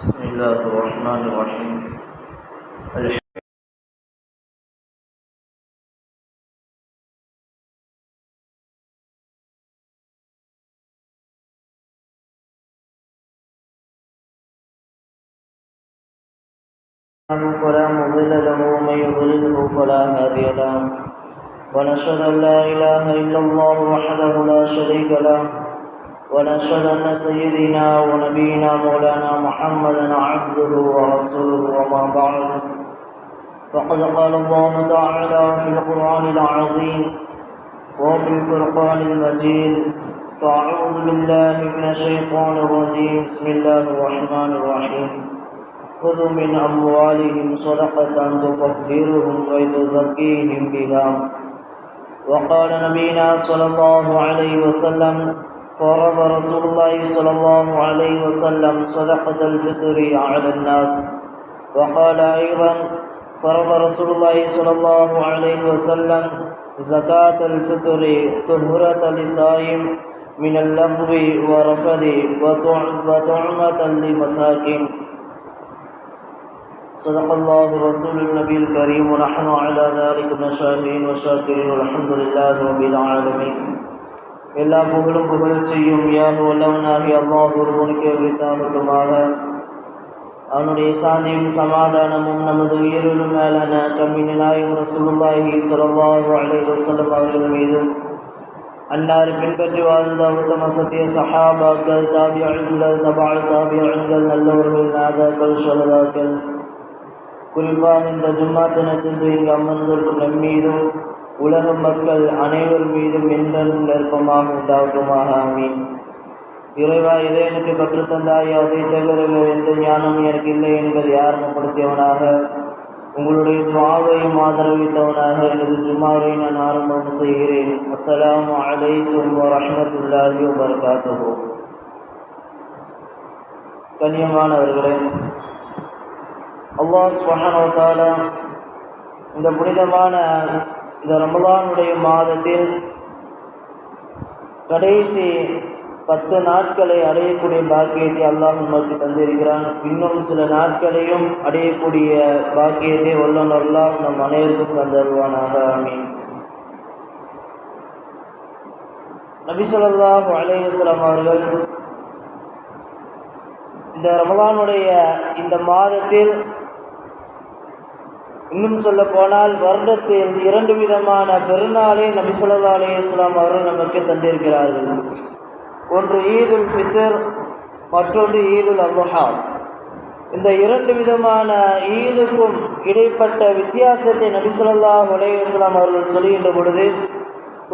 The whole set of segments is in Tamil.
بسم الله الرحمن الرحيم. فلا مضل له ومن يضلله فلا هادي له، ونشهد أن لا إله إلا الله وحده لا شريك له، ونشهد أن سيدنا ونبينا مولانا محمدا عبده ورسوله. وما بعد، فقد قال الله تعالى في القرآن العظيم وفي الفرقان المجيد: فأعوذ بالله من الشيطان الرجيم. بسم الله الرحمن الرحيم. خذوا من أموالهم صدقة تطهرهم وتزكيهم بها. وقال نبينا صلى الله عليه وسلم: فرض رسول الله صلى الله عليه وسلم صدقة الفطر على الناس. وقال أيضا: فرض رسول الله صلى الله عليه وسلم زكاة الفطر طهرة للصائم من اللغو ورفث وطعمة للمساكين. صدق الله رسول النبي الكريم، ونحن على ذلك من الشاهدين والشاكرين، والحمد لله رب العالمين. எல்லா புகழும் புகழ்ச்சியும் யாக வல்லவனாகிய அல்லாஹ் ஒருவனுக்கே உரித்தாகட்டுமாக. அவனுடைய சாந்தியும் சமாதானமும் நமது உயிரிலும் மேலான கம்மின் நாயகம் ரசூலுல்லாஹி ஸல்லல்லாஹு அலைஹி வஸல்லம் அவர்கள் மீதும், அன்னார் பின்பற்றி வாழ்ந்த உத்தம சத்திய சஹாபாக்கள், தாபியீன்கள், தபஅ தாபியீன்கள், நல்லவர்கள், நாதாக்கள், ஷஹதாக்கள், குறிப்பாக இந்த ஜும்மா தினத்தின்று இங்கு அமர்ந்திருக்கும் நம் மீதும் உலக மக்கள் அனைவர் மீதும் என்றென்றும் நெருக்கமாக உண்டாகட்டுமாக. ஆமீன். இறைவா, எதை எனக்கு கற்றுத்தந்தாயோ அதை தவிர வேறு எந்த ஞானமும் எனக்கு இல்லை என்பதை ஆரம்பப்படுத்தியவனாக, உங்களுடைய துஆவையும் ஆதரவித்தவனாக எனது ஜும்மாவை நான் ஆரம்பம் செய்கிறேன். அஸ்ஸலாமு அலைக்கும் வரஹ்மத்துல்லாஹி வபரகாத்துஹு. கண்ணியமானவர்களே, அல்லாஹ் சுப்ஹானஹு வ தஆலா இந்த புனிதமான இந்த ரமலானுடைய மாதத்தில் கடைசி 10 நாட்களை அடையக்கூடிய பாக்கியத்தை அல்லாஹ் நமக்கு தந்திருக்கிறான். இன்னும் சில நாட்களையும் அடையக்கூடிய பாக்கியத்தை வல்லவன் அல்லாஹ் நம் அனைவருக்கும் தந்தருவானாக. ஆமீன். நபி ஸல்லல்லாஹு அலைஹி வஸல்லம் அவர்கள் இந்த ரமலானுடைய இந்த மாதத்தில், இன்னும் சொல்ல போனால் வருடத்தில் 2 விதமான பெருநாளை நபி ஸல்லல்லாஹு அலைஹி வஸல்லம் அவர்கள் நமக்கு தந்திருக்கிறார்கள். ஒன்று ஈதுல் ஃபித்ர், மற்றொன்று ஈதுல் அத்ஹா. இந்த 2 விதமான ஈதுக்கும் இடைப்பட்ட வித்தியாசத்தை நபி ஸல்லல்லாஹு அலைஹி வஸல்லம் அவர்கள் சொல்கின்ற பொழுது,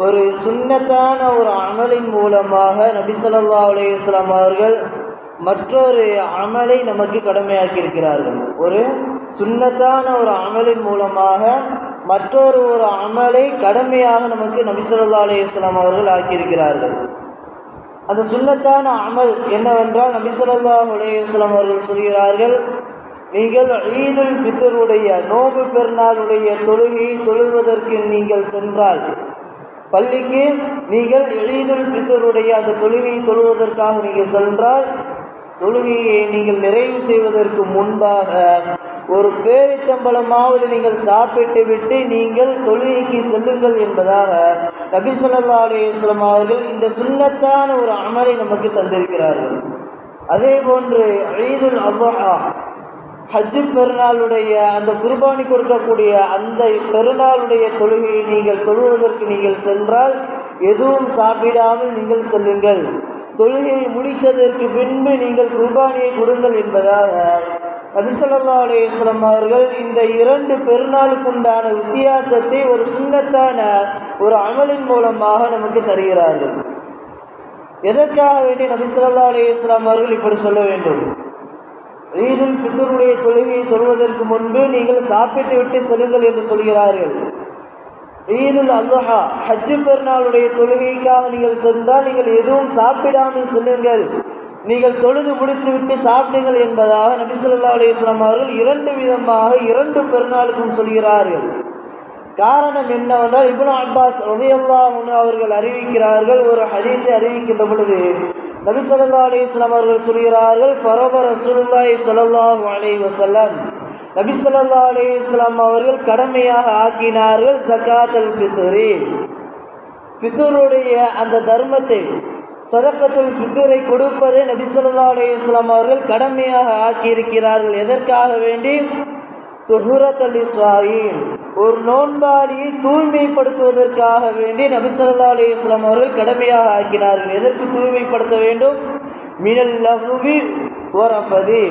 ஒரு சுன்னத்தான ஒரு அமலின் மூலமாக நபி ஸல்லல்லாஹு அலைஹி வஸல்லம் அவர்கள் மற்றொரு அமலை நமக்கு கடமையாக்கியிருக்கிறார்கள். ஒரு சுன்னத்தான ஒரு அமலின் மூலமாக மற்றொரு அமலை கடமையாக நமக்கு நபி ஸல்லல்லாஹு அலைஹி வஸல்லம் அவர்கள் ஆக்கியிருக்கிறார்கள். அந்த சுன்னத்தான அமல் என்னவென்றால், நபி ஸல்லல்லாஹு அலைஹி வஸல்லம் அவர்கள் சொல்கிறார்கள்: நீங்கள் ஈதுல் ஃபித்ருடைய நோன்பு பெருநாளுடைய தொழுகையை தொழுவதற்கு நீங்கள் சென்றால், பள்ளிக்கு நீங்கள் ஈதுல் ஃபித்ருடைய அந்த தொழுகையை தொழுவதற்காக நீங்கள் சென்றால், தொழுகையை நீங்கள் நிறைவு செய்வதற்கு முன்பாக ஒரு பேரித்தம்பளமாவது நீங்கள் சாப்பிட்டு விட்டு நீங்கள் தொழுகைக்கு செல்லுங்கள் என்பதாக நபி ஸல்லல்லாஹு அலைஹி வஸல்லம் அவர்கள் இந்த சுன்னத்தான ஒரு அமலை நமக்கு தந்திருக்கிறார்கள். அதே போன்று ஈதுல் அத்ஹா, ஹஜ் பெருநாளுடைய அந்த குர்பானி கொடுக்கக்கூடிய அந்த பெருநாளுடைய தொழுகையை நீங்கள் தொழுவதற்கு நீங்கள் சென்றால், எதுவும் சாப்பிடாமல் நீங்கள் செல்லுங்கள். தொழுகையை முடித்ததற்கு பின்பு நீங்கள் குர்பானியை கொடுங்கள் என்பதாக நபி ஸல்லல்லாஹு அலைஹி வஸல்லம் அவர்கள் இந்த 2 பெருநாளுக்குண்டான வித்தியாசத்தை ஒரு சுன்னத்தான ஒரு அமலின் மூலமாக நமக்கு தருகிறார்கள். எதற்காக வேண்டி நபி ஸல்லல்லாஹு அலைஹி வஸல்லம் அவர்கள் இப்படி சொல்ல வேண்டும்? ஈதுல் ஃபித்ருடைய தொழுகையை தொழுவதற்கு முன்பு நீங்கள் சாப்பிட்டு விட்டு செல்லுங்கள் என்று சொல்கிறார்கள். ஈதுல் அத்ஹா, ஹஜ் பெருநாளுடைய தொழுகைக்காக நீங்கள் சென்றால் நீங்கள் எதுவும் சாப்பிடாமல் செல்லுங்கள், நீங்கள் தொழுது முடித்து விட்டு சாப்பிடுங்கள் என்பதாக நபி ஸல்லல்லாஹு அலைஹி வஸல்லம் அவர்கள் 2 விதமாக 2 பெருநாளுக்கும் சொல்கிறார்கள். காரணம் என்னவென்றால், இப்னு அப்பாஸ் ரலியல்லாஹு அன்ஹு அவர்கள் அறிவிக்கிறார்கள், ஒரு ஹதீஸை அறிவிக்கின்ற பொழுது, நபி ஸல்லல்லாஹு அலைஹி வஸல்லம் அவர்கள் சொல்கிறார்கள், ஃபரத ரசூலுல்லாஹி ஸல்லல்லாஹு அலைஹி வஸல்லம், நபி ஸல்லல்லாஹு அலைஹி வஸல்லம் அவர்கள் கடமையாக ஆக்கினார்கள் ஸகாத்துல் ஃபித்ரி, ஃபித்ருடைய அந்த தர்மத்தை, சதக்கத்துல் ஃபித்ரை கொடுப்பதை நபி ஸல்லல்லாஹு அலைஹி வஸல்லம் அவர்கள் கடமையாக ஆக்கியிருக்கிறார்கள். எதற்காக வேண்டி? துஹுரத்தல் லிஸ்வாயின், ஒரு நோன்பாளியை தூய்மைப்படுத்துவதற்காக வேண்டி நபி ஸல்லல்லாஹு அலைஹி வஸல்லம் அவர்கள் கடமையாக ஆக்கினார்கள். எதற்கு தூய்மைப்படுத்த வேண்டும்? மினல் லஹ்வி வரஃபதி,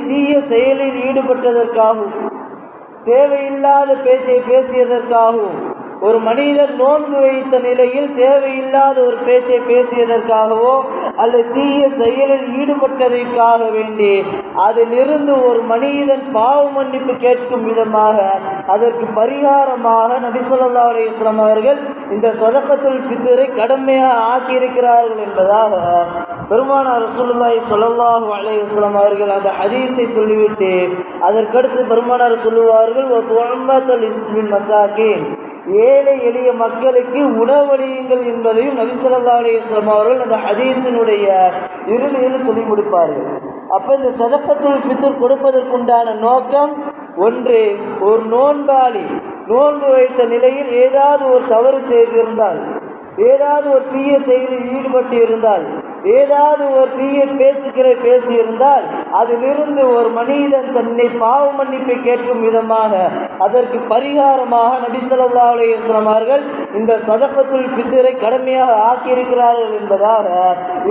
தீய செயலில் ஈடுபட்டதற்காகவும், தேவையில்லாத பேச்சை பேசியதற்காகவும், ஒரு மனிதர் நோன்பு வைத்த நிலையில் தேவையில்லாத ஒரு பேச்சை பேசியதற்காகவோ அல்லது தீய செயலில் ஈடுபட்டதற்காக வேண்டி அதிலிருந்து ஒரு மனிதன் பாவ மன்னிப்பு கேட்கும் விதமாக, அதற்கு பரிகாரமாக நபி ஸல்லல்லாஹு அலைஹி வஸல்லம் அவர்கள் இந்த ஸதக்கத்துல் ஃபித்ரை கடமையாக ஆக்கியிருக்கிறார்கள் என்பதாக பெருமானார் ரசூலுல்லாஹி ஸல்லல்லாஹு அலைஹி வஸல்லம் அவர்கள் அந்த ஹதீஸை சொல்லிவிட்டு அதற்கடுத்து பெருமானார் சொல்லுவார்கள், வ துஅம்மத்துல் லில் மசாகின், ஏழை எளிய மக்களுக்கு உணவளியுங்கள் என்பதையும் நபி ஸல்லல்லாஹு அலைஹி வஸல்லம் அவர்கள் அந்த ஹதீஸினுடைய இறுதியில் சொல்லி முடிப்பார்கள். அப்போ இந்த ஸதக்கத்துல் ஃபித்ர் கொடுப்பதற்குண்டான நோக்கம் ஒன்று, ஒரு நோன்பாளி நோன்பு வைத்த நிலையில் ஏதாவது ஒரு தவறு செய்திருந்தால், ஏதாவது ஒரு தீய செயலில் ஈடுபட்டு இருந்தால், ஏதாவது ஒரு தீய பேச்சுக்களை பேசியிருந்தால் அதிலிருந்து ஒரு மனிதன் தன்னை பாவ மன்னிப்பை கேட்கும் விதமாக, அதற்கு பரிகாரமாக நபி ஸல்லல்லாஹு அலைஹி வஸல்லம் அவர்கள் இந்த ஸதக்கத்துல் ஃபித்ரை கடமையாக ஆக்கியிருக்கிறார்கள் என்பதாக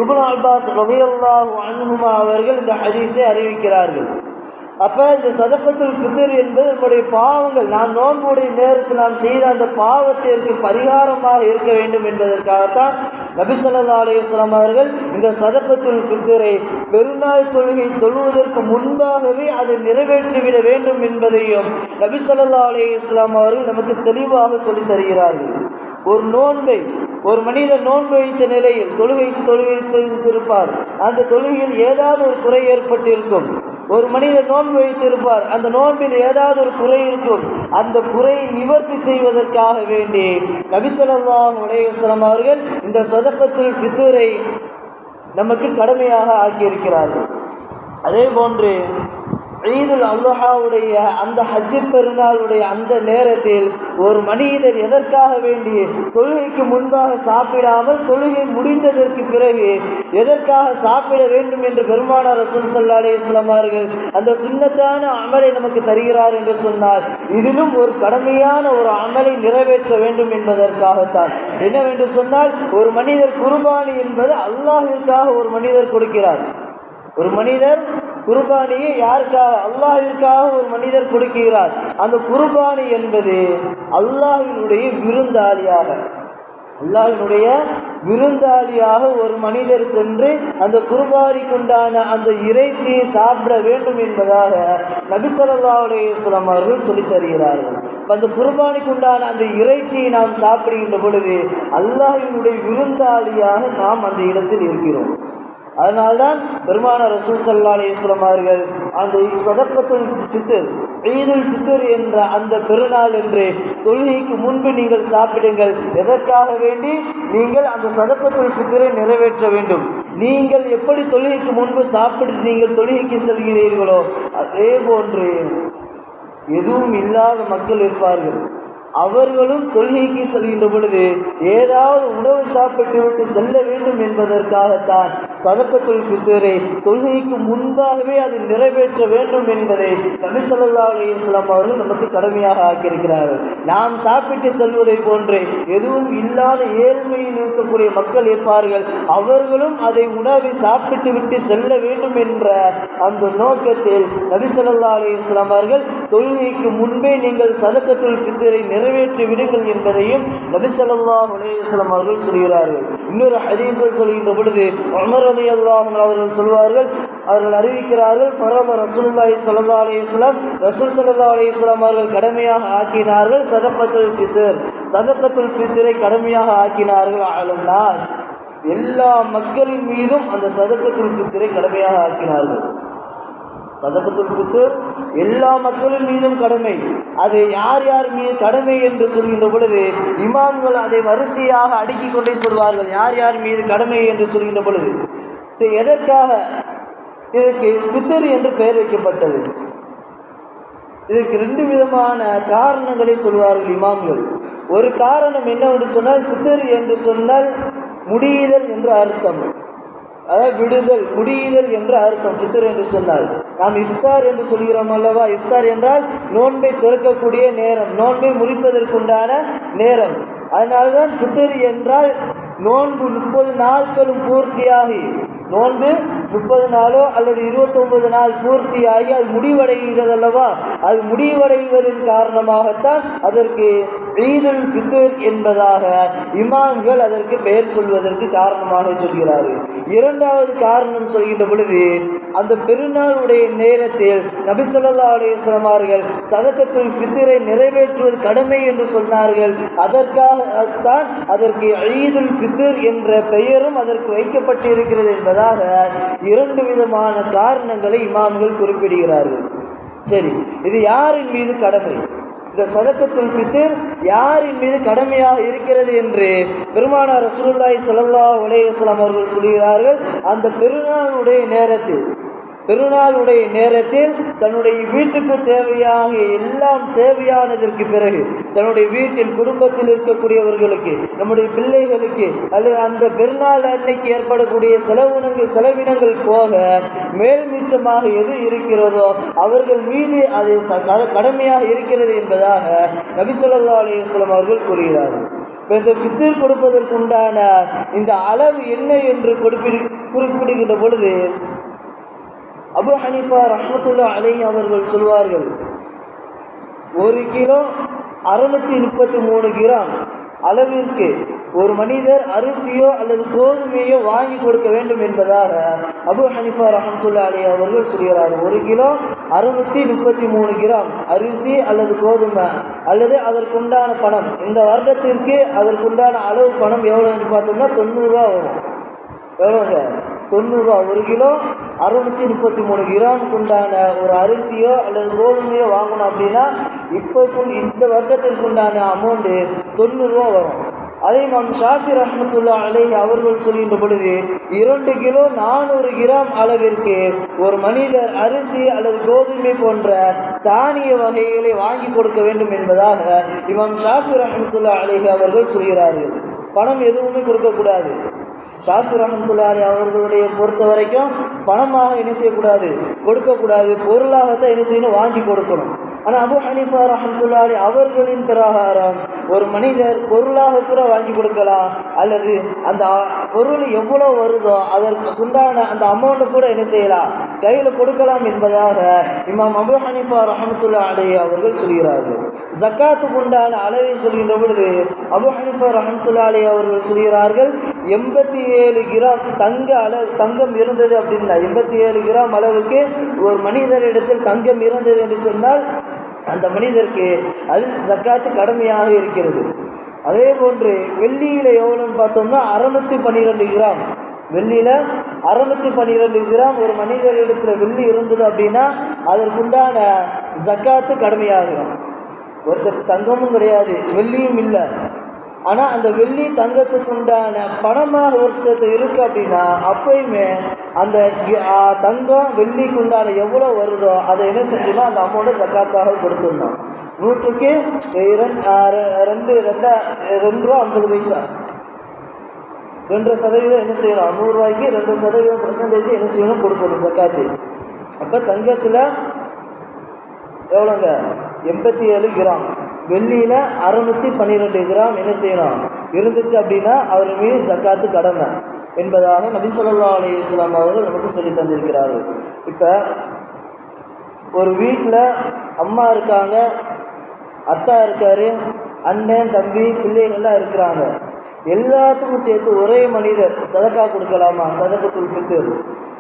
இப்னு அப்பாஸ் ரலியல்லாஹு அன்ஹுமா அவர்கள் இந்த ஹதீஸை அறிவிக்கிறார்கள். அப்போ இந்த ஸதக்கத்துல் ஃபித்ர் என்பது நம்முடைய பாவங்கள், நாம் நோன்புடைய நேரத்தில் நாம் செய்த அந்த பாவத்திற்கு பரிகாரமாக இருக்க வேண்டும் என்பதற்காகத்தான் நபி ஸல்லல்லாஹு அலைஹி வஸல்லம் அவர்கள் இந்த ஸதக்கத்துல் ஃபித்ரை பெருநாள் தொழுகை தொழுவதற்கு முன்பாகவே அதை நிறைவேற்றிவிட வேண்டும் என்பதையும் நபி ஸல்லல்லாஹு அலைஹி வஸல்லம் அவர்கள் நமக்கு தெளிவாக சொல்லித் தருகிறார்கள். ஒரு நோன்பை ஒரு மனிதர் நோன்பு வைத்த நிலையில் தொழுகைத்திருப்பார், அந்த தொழுகையில் ஏதாவது ஒரு குறை ஏற்பட்டிருக்கும். ஒரு மனிதர் நோன்பு வைத்திருப்பார், அந்த நோன்பில் ஏதாவது ஒரு குறை இருக்கும். அந்த குறையை நிவர்த்தி செய்வதற்காக வேண்டி நபி ஸல்லல்லாஹு அலைஹி வஸல்லம் அவர்கள் இந்த ஸதக்கத்துல் ஃபித்ரை நமக்கு கடமையாக ஆக்கியிருக்கிறார்கள். அதே போன்று ஈதுல் அல்ஹாவுடைய அந்த ஹஜ் பெருநாளுடைய அந்த நேரத்தில் ஒரு மனிதர் எதற்காக வேண்டி தொழுகைக்கு முன்பாக சாப்பிடாமல் தொழுகை முடிந்ததற்கு பிறகு எதற்காக சாப்பிட வேண்டும் என்று பெருமானார் ரசூல் ஸல்லல்லாஹு அலைஹி வஸல்லம் அவர்கள் அந்த சுன்னத்தான அமலை நமக்கு தருகிறார் என்று சொன்னார். இதிலும் ஒரு கடமையான ஒரு அமலை நிறைவேற்ற வேண்டும் என்பதற்காகத்தான். என்னவென்று சொன்னால், ஒரு மனிதர் குர்பானி என்பது அல்லாஹ்விற்காக ஒரு மனிதர் கொடுக்கிறார். ஒரு மனிதர் குர்பானியை யாருக்காக? அல்லாஹ்விற்காக ஒரு மனிதர் கொடுக்கிறார். அந்த குர்பானி என்பது அல்லாஹ்வினுடைய விருந்தாளியாக ஒரு மனிதர் சென்று அந்த குர்பானிக்குண்டான அந்த இறைச்சியை சாப்பிட வேண்டும் என்பதாக நபி ஸல்லல்லாஹு அலைஹி வஸல்லம் அவர்கள் சொல்லித் தருகிறார்கள். அந்த குர்பானிக்குண்டான அந்த இறைச்சியை நாம் சாப்பிடுகின்ற பொழுது அல்லாஹ்வினுடைய விருந்தாளியாக நாம் அந்த இடத்தில் இருக்கிறோம். அதனால்தான் பெருமானார் ரசூல் ஸல்லல்லாஹு அலைஹி வஸல்லம் அவர்கள் அந்த ஸதக்கத்துல் ஃபித்ர், ஈதுல் ஃபித்ர் என்ற அந்த பெருநாள் என்று தொழுகைக்கு முன்பு நீங்கள் சாப்பிடுங்கள். எதற்காக வேண்டி? நீங்கள் அந்த ஸதக்கத்துல் ஃபித்ரை நிறைவேற்ற வேண்டும். நீங்கள் எப்படி தொழுகைக்கு முன்பு சாப்பிட்டு நீங்கள் தொழுகைக்கு செல்கிறீர்களோ அதே போன்று எதுவும் இல்லாத மக்கள் இருப்பார்கள். அவர்களும் தொழுகைக்கு செல்கின்ற பொழுது ஏதாவது உணவு சாப்பிட்டு விட்டு செல்ல வேண்டும் என்பதற்காகத்தான் ஸதக்கத்துல் ஃபித்ரை தொழுகைக்கு முன்பாகவே அதை நிறைவேற்ற வேண்டும் என்பதை நபி ஸல்லல்லாஹு அலைஹி வஸல்லம் அவர்கள் நமக்கு கடமையாக ஆக்கியிருக்கிறார்கள். நாம் சாப்பிட்டு செல்வதை போன்று எதுவும் இல்லாத ஏழ்மையில் இருக்கக்கூடிய மக்கள் இருப்பார்கள். அவர்களும் அதை உணவை சாப்பிட்டு விட்டு செல்ல வேண்டும் என்ற அந்த நோக்கத்தில் நபி ஸல்லல்லாஹு அலைஹி வஸல்லம் அவர்கள் தொழுகைக்கு முன்பே நீங்கள் ஸதக்கத்துல் ஃபித்ரை நிறைவேற்றி விடுங்கள் என்பதையும் நபி ஸல்லல்லாஹு அலைஹி வஸல்லம் அவர்கள் சொல்கிறார்கள். இன்னொரு ஹதீஸில் சொல்கின்ற பொழுது உமர் ரலியல்லாஹு அன்ஹு அவர்கள் சொல்வார்கள், அவர்கள் அறிவிக்கிறார்கள், ஃபரத ரசூலுல்லாஹி ஸல்லல்லாஹு அலைஹி வஸல்லம், ரசூல் ஸல்லல்லாஹு அலைஹி வஸல்லம் அவர்கள் கடமையாக ஆக்கினார்கள் ஸதக்கத்துல் ஃபித்ர், ஸதக்கத்துல் ஃபித்ரை கடமையாக ஆக்கினார்கள் அலன் நாஸ், எல்லா மக்களின் மீதும் அந்த ஸதக்கத்துல் ஃபித்ரை கடமையாக ஆக்கினார்கள். சதகத்துல் ஃபித்ர் எல்லா மக்களின் மீதும் கடமை. அது யார் யார் மீது கடமை என்று சொல்கின்ற பொழுது இமாம்கள் அதை வரிசையாக அடுக்கிக் கொண்டே சொல்வார்கள். யார் யார் மீது கடமை என்று சொல்கின்ற பொழுது எதற்காக இதற்கு ஃபித்ர் என்று பெயர் வைக்கப்பட்டது? இதற்கு 2 விதமான காரணங்களை சொல்வார்கள் இமாம்கள். ஒரு காரணம் என்னவென்று சொன்னால், ஃபித்ர் என்று சொன்னால் முடியுதல் என்று அர்த்தம், அதாவது விடுதல், முடியுதல் என்று அர்த்தம். ஃபித்ர் என்று சொன்னால் நாம் இஃப்தார் என்று சொல்கிறோம் அல்லவா? இஃப்தார் என்றால் நோன்பை திறக்கக்கூடிய நேரம், நோன்பை முறிப்பதற்குண்டான நேரம். அதனால்தான் ஃபித்ர் என்றால் நோன்பு 30 நாட்களும் பூர்த்தியாகி, நோன்பு 30 நாளோ அல்லது 29 நாள் பூர்த்தியாகி அது முடிவடைகிறது அல்லவா? அது முடிவடைவதன் காரணமாகத்தான் அதற்கு ஈதுல் ஃபித்ர் என்பதாக இமாம்கள் அதற்கு பெயர் சொல்வதற்கு காரணமாக சொல்கிறார்கள். 2வது காரணம் சொல்கின்ற பொழுது, அந்த பெருநாளுடைய நேரத்தில் நபி ஸல்லல்லாஹு அலைஹி வஸல்லம் அவர்கள் சதகத்துல் ஃபித்ரை நிறைவேற்றுவது கடமை என்று சொன்னார்கள். அதற்காகத்தான் அதற்கு ஈதுல் ஃபித்ர் என்ற பெயரும் அதற்கு வைக்கப்பட்டிருக்கிறது என்பதாக 2 விதமான காரணங்களை இமாம்கள் குறிப்பிடுகிறார்கள். சரி, இது யாரின் மீது கடமை? இந்த சதகத்துல் ஃபித்ர் யாரின் மீது கடமையாக இருக்கிறது என்று பெருமானார் ரசூலுல்லாஹி ஸல்லல்லாஹு அலைஹி வஸல்லம் அவர்கள் சொல்கிறார்கள். அந்த பெருநாளுடைய நேரத்தில் தன்னுடைய வீட்டுக்கு தேவையாக எல்லாம் தேவையானதற்கு பிறகு தன்னுடைய வீட்டில் குடும்பத்தில் இருக்கக்கூடியவர்களுக்கு, நம்முடைய பிள்ளைகளுக்கு, அல்லது அந்த பெருநாள் அன்னைக்கு ஏற்படக்கூடிய செலவினங்கள் போக மேல் மிச்சமாக எது இருக்கிறதோ அவர்கள் மீது அது கடமையாக இருக்கிறது என்பதாக நபி ஸல்லல்லாஹு அலைஹி வஸல்லம் அவர்கள் கூறுகிறார்கள். இந்த ஃபித்ர் கொடுப்பதற்குண்டான இந்த அளவு என்ன என்று குறிப்பிடுகின்ற பொழுது அபு ஹனீஃபா ரஹ்மத்துல்லாஹி அலைஹி அவர்கள் சொல்வார்கள், 1 கிலோ 633 கிராம் அளவிற்கு ஒரு மனிதர் அரிசியோ அல்லது கோதுமையோ வாங்கி கொடுக்க வேண்டும் என்பதாக அபு ஹனீஃபா ரஹ்மத்துல்லாஹி அலைஹி அவர்கள் சொல்கிறார். 1 கிலோ 633 கிராம் அரிசி அல்லது கோதுமை அல்லது அதற்குண்டான பணம், இந்த வருடத்திற்கு அதற்குண்டான அளவு பணம் எவ்வளோ என்று பார்த்தோம்னா 90 ரூபா வரும். எவ்வளோங்க? 90 ரூபா. 1 கிலோ 633 கிராமுக்கு உண்டான ஒரு அரிசியோ அல்லது கோதுமையோ வாங்கணும் அப்படின்னா இப்போ இந்த வருடத்திற்குண்டான அமௌண்ட்டு 90 ரூபா வரும். அதே இமாம் ஷாஃபி ரஹ்மத்துல்லாஹி அலைஹி அவர்கள் சொல்கின்ற பொழுது 2 கிலோ 400 கிராம் அளவிற்கு ஒரு மனிதர் அரிசி அல்லது கோதுமை போன்ற தானிய வகைகளை வாங்கி கொடுக்க வேண்டும் என்பதாக இமாம் ஷாஃபி ரஹ்மத்துல்லாஹி அலைஹி அவர்கள் சொல்கிறார்கள். பணம் எதுவுமே கொடுக்கக்கூடாது. ஷாஃபி ரஹ்மத்துல்லாஹி அவர்களுடைய பொறுத்த வரைக்கும் பணமாக என்ன செய்யக்கூடாது, கொடுக்கக்கூடாது, பொருளாகத்தான் என்ன செய்யணும், வாங்கி கொடுக்கணும். ஆனால் அபு ஹனீஃபா ரஹ்மத்துல்லாஹி அவர்களின் பிரகாரம் ஒரு மனிதர் பொருளாக கூட வாங்கி கொடுக்கலாம், அல்லது அந்த பொருள் எவ்வளோ வருதோ அதற்கு உண்டான அந்த அமௌண்ட்டை கூட என்ன செய்யலாம், கையில் கொடுக்கலாம் என்பதாக இமாம் அபு ஹனீஃபா ரஹ்மத்துல்லாஹி அவர்கள் சொல்கிறார்கள். ஜக்காத்துக்கு உண்டான அளவை சொல்கின்ற பொழுது அபு ஹனீஃபா ரஹ்மத்துல்லாஹி அவர்கள் சொல்கிறார்கள், 87 கிராம் தங்கம் இருந்தது அப்படின்னா 87 கிராம் அளவுக்கு ஒரு மனிதரிடத்தில் தங்கம் இருந்தது என்று சொன்னால் அந்த மனிதருக்கு அதில் ஜக்காத்து கடமையாக இருக்கிறது. அதே போன்று வெள்ளியில் எவ்வளோன்னு பார்த்தோம்னா 612 கிராம், வெள்ளியில் 612 கிராம் ஒரு மனிதரிடத்தில் வெள்ளி இருந்தது அப்படின்னா அதற்குண்டான ஜக்காத்து கடமையாகும். ஒருத்தர் தங்கமும் கிடையாது, வெள்ளியும் இல்லை, ஆனால் அந்த வெள்ளி தங்கத்துக்கு உண்டான பணமாக ஒருத்தர் இருக்குது அப்படின்னா அப்பயுமே அந்த தங்கம் வெள்ளிக்கு உண்டான எவ்வளோ வருதோ அதை என்ன செஞ்சோம்னா அந்த அமௌண்ட்டை ஜக்காத்தாக கொடுத்துடணும். 100க்கு 2 ரூபா 50 பைசா, 2% என்ன செய்யணும், 100 ரூபாய்க்கு 2% என்ன செய்யணும், கொடுக்கணும் ஜக்காத்து. அப்போ தங்கத்தில் எவ்வளோங்க, 87 கிராம், வெள்ளியில் 612 கிராம் என்ன செய்யணும் இருந்துச்சு அப்படின்னா அவர் மீது ஜக்காத்து கடமை என்பதாக நபி ஸல்லல்லாஹு அலைஹி வஸல்லம் அவர்கள் நமக்கு சொல்லி தந்திருக்கிறார்கள். இப்போ ஒரு வீட்டில் அம்மா இருக்காங்க, அத்தா இருக்கார், அண்ணன் தம்பி பிள்ளைகள்லாம் இருக்கிறாங்க. எல்லாத்துக்கும் சேர்த்து ஒரே மனிதர் சதக்கா கொடுக்கலாமா, சதகத்துல் ஃபித்ர்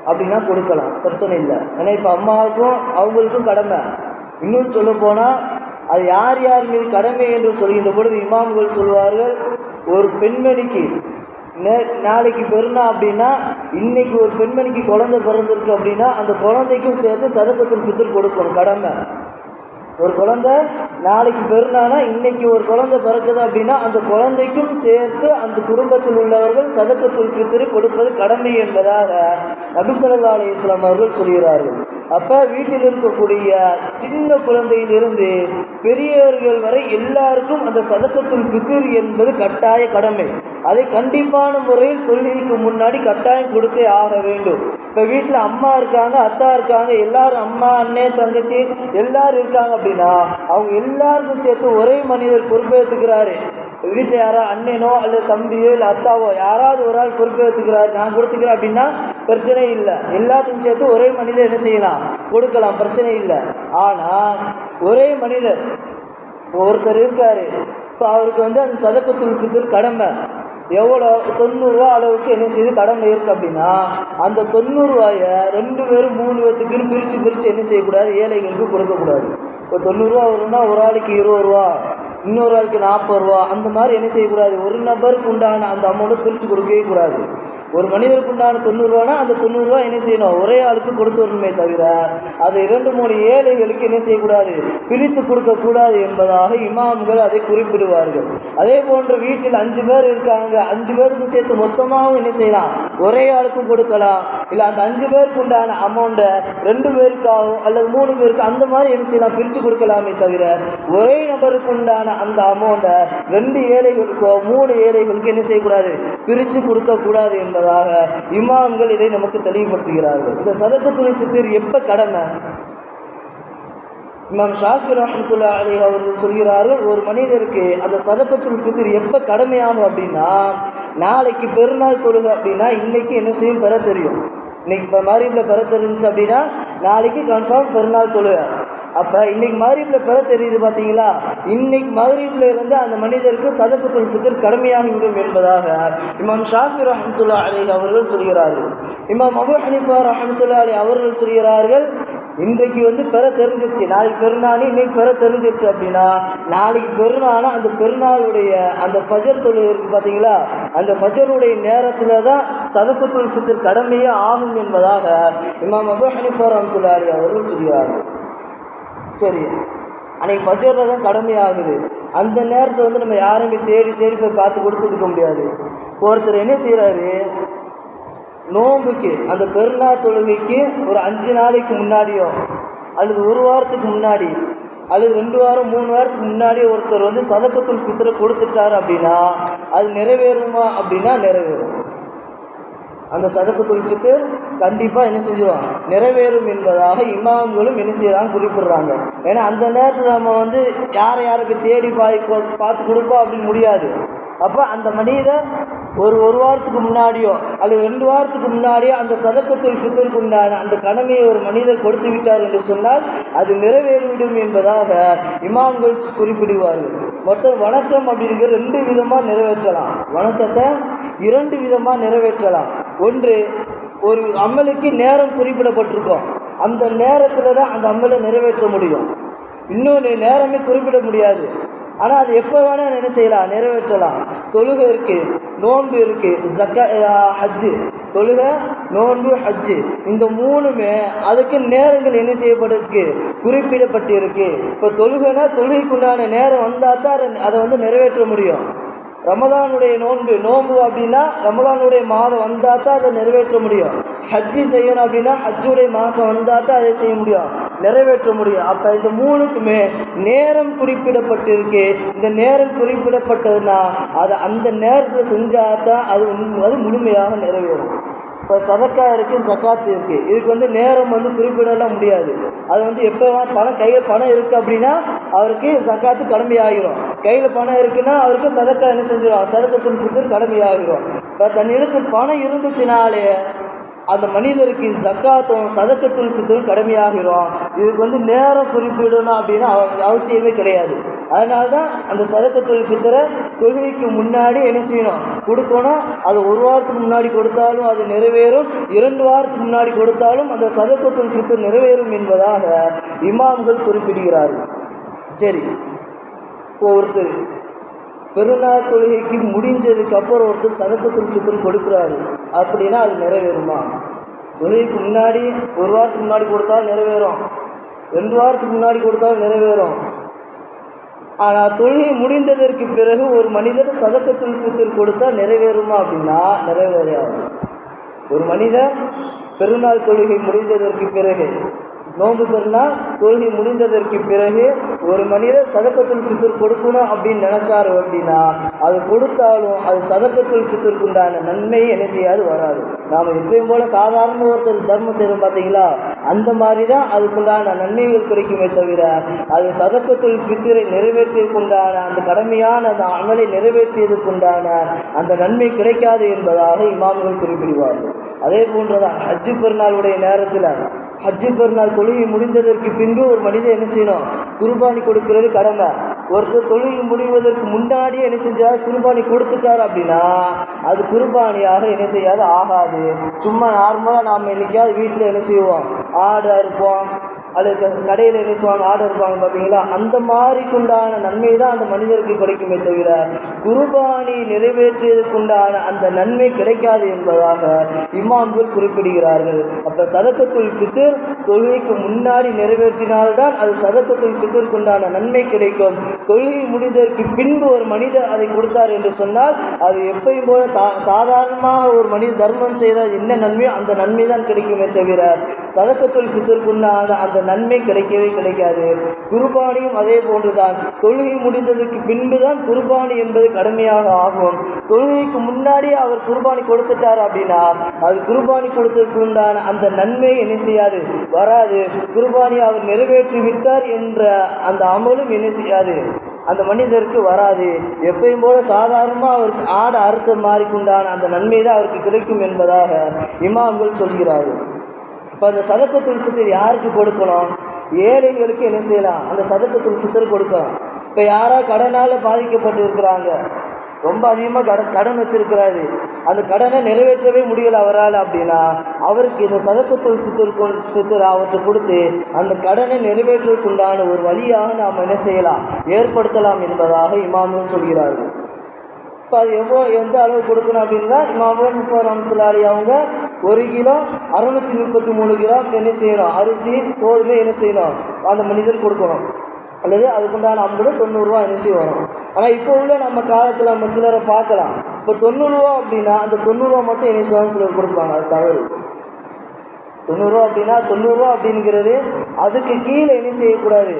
அப்படின்னா கொடுக்கலாம், பிரச்சனை இல்லை. ஏன்னா இப்போ அம்மாவுக்கும் அவங்களுக்கும் கடமை. இன்னும் சொல்ல போனால் அது யார் யார் மீது கடமை என்று சொல்கின்ற பொழுது இமாம்கள் சொல்வார்கள், ஒரு பெண்மணிக்கு நாளைக்கு பெருநாள் அப்படின்னா இன்னைக்கு ஒரு பெண்மணிக்கு குழந்தை பிறந்திருக்கு அப்படின்னா அந்த குழந்தைக்கும் சேர்த்து சதக்கத்துல் ஃபித்ர் கொடுக்கணும், கடமை. ஒரு குழந்தை நாளைக்கு பெருநாளா இன்னைக்கு ஒரு குழந்தை பிறக்குது அப்படின்னா அந்த குழந்தைக்கும் சேர்த்து அந்த குடும்பத்தில் உள்ளவர்கள் சதக்கத்துல் ஃபித்ர் கொடுப்பது கடமை என்பதாக நபி ஸல்லல்லாஹு அலைஹி வஸல்லம் அவர்கள் சொல்கிறார்கள். அப்போ வீட்டில் இருக்கக்கூடிய சின்ன குழந்தையிலிருந்து பெரியவர்கள் வரை எல்லாருக்கும் அந்த சதக்கத்துல் ஃபித்ர் என்பது கட்டாய கடமை. அதை கண்டிப்பான முறையில் தொழுகைக்கு முன்னாடி கட்டாயம் கொடுத்தே ஆக வேண்டும். இப்போ வீட்டில் அம்மா இருக்காங்க, அத்தா இருக்காங்க, எல்லாரும் அம்மா அண்ணே தங்கச்சி எல்லாரும் இருக்காங்க அப்படின்னா அவங்க எல்லாருக்கும் சேர்த்து ஒரே மனிதர் பொறுப்பேற்றுக்கிறாரு. வீட்டில் யாராவது அண்ணனோ அல்லது தம்பியோ இல்லை அத்தாவோ யாராவது ஒரு ஆள் பொறுப்பேற்றுக்கிறாரு, நான் கொடுத்துக்கிறேன் அப்படின்னா பிரச்சனை இல்லை. எல்லாத்துக்கும் சேர்த்து ஒரே மனிதர் என்ன செய்யலாம், கொடுக்கலாம், பிரச்சனை இல்லை. ஆனால் ஒரே மனிதர் ஒருத்தர் இருக்கார், இப்போ அவருக்கு அந்த சதக்கத்துல் ஃபித்ர் கடமை எவ்வளோ 90 ரூபா அளவுக்கு என்ன செய்து கடமை இருக்குது அப்படின்னா அந்த 90 ரூபாயை 2 பேரும் 3 பேர்த்துக்குன்னு பிரித்து என்ன செய்யக்கூடாது, ஏழைகளுக்கு கொடுக்கக்கூடாது. இப்போ 90 ரூபா வரும்னா ஒரு ஆளுக்கு 20 ரூபா, இன்னொரு ஆளுக்கு 40 ரூபா, அந்த மாதிரி என்ன செய்யக்கூடாது, ஒரு நபருக்கு உண்டான அந்த அமௌண்ட்டை பிரித்து கொடுக்கவே கூடாது. ஒரு மனிதருக்கு உண்டான 90 ரூபானா அந்த 90 ரூபா என்ன செய்யணும், ஒரே ஆளுக்கு கொடுத்து வரணுமே தவிர அதை 2-3 ஏழைகளுக்கு என்ன செய்யக்கூடாது, பிரித்து கொடுக்கக்கூடாது என்பதாக இமாம்கள் அதை குறிப்பிடுவார்கள். அதே போன்று வீட்டில் 5 பேர் இருக்காங்க, 5 பேருக்கு சேர்த்து மொத்தமாகவும் என்ன செய்யலாம், ஒரே ஆளுக்கும் கொடுக்கலாம். இல்லை அந்த 5 பேருக்கு உண்டான அமௌண்ட்டை 2 பேருக்காகவும் அல்லது 3 பேருக்கு அந்த மாதிரி என்ன செய்யலாம், பிரித்து கொடுக்கலாமே தவிர ஒரே நபருக்கு உண்டான அந்த அமௌண்ட்டை 2 ஏழைகளுக்கோ 3 ஏழைகளுக்கு என்ன செய்யக்கூடாது, பிரித்து கொடுக்கக்கூடாது என்பதாக இமாம்கள் இதை நமக்கு தெளிவுபடுத்துகிறார்கள். இந்த சதக்கத்துல் ஃபித்ர் எப்போ கடமை? இமாம் ஷாஃபி ரஹ்மத்துல்லாஹி அலைஹி அவர்கள் சொல்கிறார்கள், ஒரு மனிதருக்கு அந்த சதக்கத்துல் ஃபித்ர் எப்போ கடமையாகும் அப்படின்னா நாளைக்கு பெருநாள் தொழுகை அப்படின்னா இன்னைக்கு என்ன செய்யும், பெற தெரியும். இன்னைக்கு இப்போ மகரிபில் பெற தெரிஞ்சிச்சு அப்படின்னா நாளைக்கு கன்ஃபார்ம் பெருநாள் தொழுகை. அப்போ இன்னைக்கு மகரிபில் பெற தெரியுது பார்த்தீங்களா, இன்னைக்கு மகரிபில் இருந்து அந்த மனிதருக்கு சதக்கத்துல் ஃபித்ர் கடமையாகிவிடும் என்பதாக இமாம் ஷாஃபி ரஹ்மத்துல்லாஹி அலைஹி அவர்கள் சொல்கிறார்கள். இமாம் அபூ ஹனீஃபா ரஹ்மத்துல்லாஹி அலைஹி அவர்கள் சொல்கிறார்கள், இன்றைக்கு பெற தெரிஞ்சிருச்சு, நாளைக்கு பெருநாள் இன்னைக்கு பெற தெரிஞ்சிருச்சு அப்படின்னா நாளைக்கு பெருநாள் அந்த பெருநாளுடைய அந்த ஃபஜர் தொழுகை இருக்குது பார்த்தீங்களா, அந்த ஃபஜருடைய நேரத்தில் தான் சதக்கத்துல் ஃபித்ர் கடமையே ஆகும் என்பதாக இமாம் அபூ ஹனீஃபா ரஹ்மத்துல்லாஹி அலைஹி அவர்கள் சொல்கிறார்கள். சரி, அன்னைக்கு ஃபஜரில் தான் கடமையாகுது. அந்த நேரத்தில் நம்ம யாருமே தேடி போய் பார்த்து கொடுத்துருக்க முடியாது. ஒருத்தர் என்ன செய்கிறாரு, நோம்புக்கு அந்த பெருநாள் தொழுகைக்கு ஒரு 5 நாளைக்கு முன்னாடியோ அல்லது 1 வாரத்துக்கு முன்னாடி அல்லது 2 வாரம் 3 வாரத்துக்கு முன்னாடி ஒருத்தர் சதக்கத்துல் ஃபித்ரை கொடுத்துட்டார் அப்படின்னா அது நிறைவேறுமா அப்படின்னா நிறைவேறும். அந்த சதக்கத்துல் ஃபித்ர் கண்டிப்பாக என்ன செஞ்சிடும், நிறைவேறும் என்பதாக இமாம்களும் என்ன செய்கிறாங்க, குறிப்பிடுறாங்க. ஏன்னா அந்த நேரத்தில் நம்ம யாரை போய் தேடி பார்த்து கொடுப்போம் அப்படின்னு முடியாது. அப்போ அந்த மனிதர் ஒரு வாரத்துக்கு முன்னாடியோ அல்லது 2 வாரத்துக்கு முன்னாடியோ அந்த சதக்கத்துல் ஃபித்ருக்கு உண்டான அந்த கடமையை ஒரு மனிதர் கொடுத்து விட்டார் என்று சொன்னால் அது நிறைவேறிவிடும் என்பதாக இமாம்கள் குறிப்பிடுவார்கள். மொத்தம் வணக்கம் அப்படிங்கிற 2 விதமாக நிறைவேற்றலாம். வணக்கத்தை 2 விதமாக நிறைவேற்றலாம். ஒன்று, ஒரு அமலுக்கு நேரம் குறிப்பிடப்பட்டிருக்கும், அந்த நேரத்தில் தான் அந்த அமலை நிறைவேற்ற முடியும். இன்னொன்று, நேரமே குறிப்பிட முடியாது, ஆனால் அது எப்போ வேணால் என்ன செய்யலாம், நிறைவேற்றலாம். தொழுகை இருக்குது, நோன்பு இருக்குது, ஹஜ்ஜு, தொழுகை நோன்பு ஹஜ்ஜு, இந்த 3மே அதுக்கு நேரங்கள் என்ன செய்யப்பட்டிருக்கு, குறிப்பிடப்பட்டிருக்கு. இப்போ தொழுகைனா தொழுகைக்குண்டான நேரம் வந்தால் தான் அதை நிறைவேற்ற முடியும். ரமதானுடைய நோன்பு அப்படின்னா ரமதானுடைய மாதம் வந்தால் தான் அதை நிறைவேற்ற முடியும். ஹஜ்ஜி செய்யணும் அப்படின்னா ஹஜ்ஜுடைய மாதம் வந்தால் தான் அதை செய்ய முடியும், நிறைவேற்ற முடியும். அப்போ இந்த 3க்குமே நேரம் குறிப்பிடப்பட்டிருக்கு. இந்த நேரம் குறிப்பிடப்பட்டதுன்னா அதை அந்த நேரத்தில் செஞ்சால் தான் அது முழுமையாக நிறைவேறும். இப்போ சதக்கா இருக்குது, சக்காத்து இருக்குது, இதுக்கு நேரம் குறிப்பிடலாம் முடியாது. அது எப்போ கையில் பணம் இருக்குது அப்படின்னா அவருக்கு சக்காத்து கடமையாகிரும். கையில் பணம் இருக்குன்னா அவருக்கு சதக்கா என்ன செஞ்சிடும், சதக்கத்துல் ஃபித்ர் கடமையாகிரும். இப்போ தன்னிடத்தில் பணம் இருந்துச்சுனாலே அந்த மனிதருக்கு ஜக்காத்தும் சதக்கத்துல் ஃபித்ரும் கடமையாகிறோம். இதுக்கு நேரம் குறிப்பிடணும் அப்படின்னு அவசியமே கிடையாது. அதனால தான் அந்த சதக்கத்துல் ஃபித்ரை தொழுகைக்கு முன்னாடி என்ன செய்யணும், கொடுக்கணும். அது 1 வாரத்துக்கு முன்னாடி கொடுத்தாலும் அது நிறைவேறும், 2 வாரத்துக்கு முன்னாடி கொடுத்தாலும் அந்த சதக்கத்துல் ஃபித்ர் நிறைவேறும் என்பதாக இமாம்கள் குறிப்பிடுகிறார்கள். சரி, ஒருத்தர் பெருநாள் தொழுகைக்கு முடிஞ்சதுக்கு அப்புறம் ஒருத்தர் சதக்கத்துல் ஃபித்ர் கொடுக்குறாரு அப்படின்னா அது நிறைவேறுமா? தொழுகைக்கு முன்னாடி ஒரு வாரத்துக்கு முன்னாடி கொடுத்தாலும் நிறைவேறும், 2 வாரத்துக்கு முன்னாடி கொடுத்தாலும் நிறைவேறும். ஆனால் தொழுகை முடிந்ததற்கு பிறகு ஒரு மனிதர் சதக்கத்துல் ஃபித்ர் கொடுத்தா நிறைவேறுமா அப்படின்னா நிறைவேறாது. ஒரு மனிதர் பெருநாள் தொழுகை முடிந்ததற்கு பிறகு, நோன்பு பெருநாள் தொழுகை முடிந்ததற்கு பிறகு ஒரு மனிதர் சதக்கத்துல் ஃபித்ர் கொடுக்கணும் அப்படின்னு நினச்சாரு அப்படின்னா அது கொடுத்தாலும் அது சதக்கத்துல் ஃபித்ருக்கு உண்டான நன்மை என்ன செய்யாது, வராது. நாம் எப்பயும் போல் சாதாரண ஒருத்தர் தர்மம் செய்கிறோம் பார்த்தீங்களா, அந்த மாதிரி தான் அதுக்குண்டான நன்மைகள் கிடைக்குமே தவிர அது சதக்கத்துல் ஃபித்ரை நிறைவேற்றியதுக்குண்டான அந்த கடமையான அந்த அமலை நிறைவேற்றியதுக்குண்டான அந்த நன்மை கிடைக்காது என்பதாக இமாம்கள் குறிப்பிடுவார்கள். அதே போன்றதான் ஹஜ்ஜு பெருநாளுடைய நேரத்தில், ஹஜ்ஜு பெருநாள் தொழுகை முடிந்ததற்கு பின்பு ஒரு மனிதன் என்ன செய்யணும், குர்பானி கொடுக்கிறது கடமை. ஒருத்தர் தொழுகை முடிவதற்கு முன்னாடியே என்ன செஞ்சார், குர்பானி கொடுத்துட்டார் அப்படின்னா அது குர்பானியாக என்ன செய்யாது, ஆகாது. சும்மா நார்மலாக நாம் என்னைக்காவது வீட்டில் என்ன செய்வோம், ஆடு அறுப்போம் அல்லது கடையில் என்ன செய்வாங்க, ஆடு இருப்பாங்க பார்த்தீங்களா, அந்த மாதிரிக்குண்டான நன்மை தான் அந்த மனிதருக்கு கிடைக்குமே தவிர குர்பானி நிறைவேற்றியதுக்குண்டான அந்த நன்மை கிடைக்காது என்பதாக இமாம்கள் குறிப்பிடுகிறார்கள். அப்போ சதக்கத்துல் ஃபித்ர் தொழுகைக்கு முன்னாடி நிறைவேற்றினால்தான் அது சதக்கத்துல் ஃபித்ருக்குண்டான நன்மை கிடைக்கும். தொழுகை முடிந்ததற்கு பின்பு ஒரு மனிதர் அதை கொடுத்தார் என்று சொன்னால் அது எப்பயும் போல சாதாரணமாக ஒரு மனித தர்மம் செய்தால் என்ன நன்மையோ அந்த நன்மை தான் கிடைக்குமே தவிர சதக்கத்துல் ஃபித்ருக்குண்டான அந்த நன்மை கிடைக்கவே கிடைக்காது. குர்பானியும் அதே போன்றுதான். தொழுகை முடிந்ததுக்கு பின்பு தான் குர்பானி என்பது கடமையாக ஆகும். தொழுகைக்கு முன்னாடி அவர் குர்பானி கொடுத்துட்டார் அப்படின்னா அது குர்பானி கொடுத்ததுக்கு உண்டான அந்த நன்மை என்ன செய்யாது, வராது. குர்பானி அவர் நிறைவேற்றி விட்டார் என்ற அந்த அமலும் என்ன செய்யாது, அந்த மனிதருக்கு வராது. எப்பயும் போல சாதாரணமாக அவருக்கு ஆடு அறுத்த மாதிரிக்குண்டான அந்த நன்மை தான் அவருக்கு கிடைக்கும் என்பதாக இமாம்கள் சொல்கிறார்கள். இப்போ அந்த சதக்கத்துல் ஃபித்ர் யாருக்கு கொடுக்கணும், ஏழைகளுக்கு என்ன செய்யலாம், அந்த சதக்கத்துல் ஃபித்ர் கொடுக்கலாம். இப்போ யாராவது கடனால் பாதிக்கப்பட்டு இருக்கிறாங்க, ரொம்ப அதிகமாக கடன் வச்சிருக்கிறாரு, அந்த கடனை நிறைவேற்றவே முடியலை அவரால் அப்படின்னா அவருக்கு இந்த சதக்கத்துல் ஃபித்ர் அவற்றை கொடுத்து அந்த கடனை நிறைவேற்றுவதற்குண்டான ஒரு வழியாக நாம் என்ன செய்யலாம், ஏற்படுத்தலாம் என்பதாக இமாம்கள் சொல்கிறார்கள். இப்போ அது எந்த அளவு கொடுக்கணும் அப்படின்னா இமாம் ரஹ்மத்துல்லாஹி அவங்க 1 கிலோ 633 கிராம் என்ன செய்யணும், அரிசி கோதுமை என்ன செய்யணும் அந்த மனிதர் கொடுக்கணும். அல்லது அதுக்குண்டான அம்பது 90 ரூபா என்ன செய்ய வரும். ஆனால் இப்போ உள்ள நம்ம காலத்தில் நம்ம சிலரை பார்க்கலாம், இப்போ 90 ரூபா அப்படின்னா அந்த 90 ரூபா மட்டும் என்ன செய்வாங்க சிலர் கொடுப்பாங்க. அது தவறு. 90 ரூபா அப்படின்னா 90 ரூபா அப்படிங்கிறது அதுக்கு கீழே என்ன செய்யக்கூடாது,